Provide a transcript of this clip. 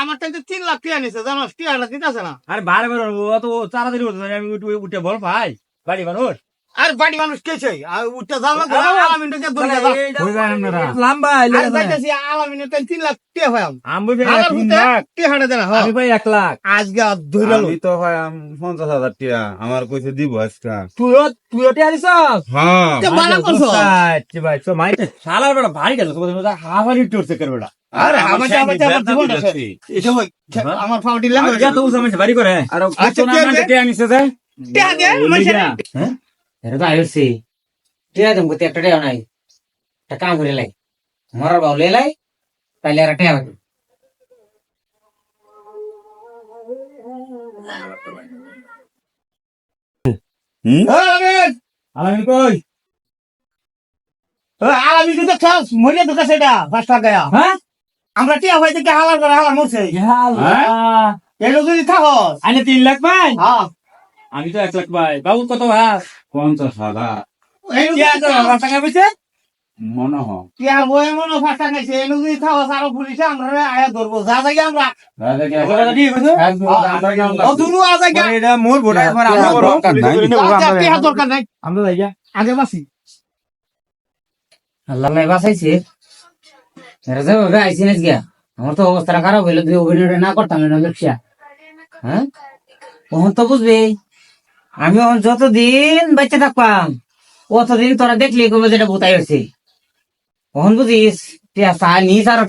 আমার টাইতে 3 লাখ টাকা নিছে জানো, টাকাটা দিতেছে না। আরে বারে বারে ও তো তাড়াতাড়ি হতো আমি উঠে বল ভাই বাড়ি মানুষ আর বাড়ি মানুষ কেছে উঠতে যাবো আলামিনটাকে ধরে লম্বা যাইতেছি আলামিনের 3 লাখ টাকা ভাই আমি ভাই 3 লাখ টাকাটা দেনা আমি ভাই 1 লাখ আজকে ধরে আমি তো ভাই 50,000 টাকা আমার কইছে দিব আজকে। তুইও টিয়ারিস হ্যাঁ বালা করছো ভাই তো মাইতে শালার বড় ভারী গেল তোমাদের হাফারি টুরছে করবে না আরে আমার জীবনটা শেষ। এটা ভাই আমার ফাউন্ডি লাগে যা তো উসামে বাড়ি করে আর আচ্ছা, না না কে আনিছে যায় টাকা দে মাইছে হ্যাঁ এটা তো আইসি টিয়া দেম কতে একটা টিয়া নাই একটা কাম করে লাই মরার বাউ লে লাই তাইলে আর টিয়া হবে আলামিন আলামিন কই আলামিন তো খাস মরিয়া ঢুকা সেটা 5 টাকা গায়া হ্যাঁ আমরা টিয়া ভাই থেকে হালার করে হালার মরছে আল্লাহ এলো যদি থাকস আনে 3 লাখ ভাই হ্যাঁ আমি তো 1 লাখ ভাই বাবু কত ভাই 50,000 টিয়া তো টাকা পেয়েছে মনে হয় টিয়া বই মনে 5 টাকা খাইছে এলো যদি থাকস আর পুলিশে আমরা আয়া ধরবো যা জায়গা আমরা ও দুনু আ জায়গা এটা মোর ভোটা এবার আমরা বড় টিয়া দরকার নাই আমরা যাইয়া আগে বাসি আল্লাহ নাই বাঁচাইছে এরা যাবে ভাই আইসি না গিয়া আমার তো অবস্থা খারাপ হইলো তুই অভিনয়টা না করতাম না ব্যবসা হ্যাঁ ওহন তো বুঝবি আমি ওহন যতদিন বাচ্চা থাকবাম অতদিন তোরা দেখলি কবে যেটা বোতাই হয়েছে ওহন বুঝিস টিয়া চা নিস আর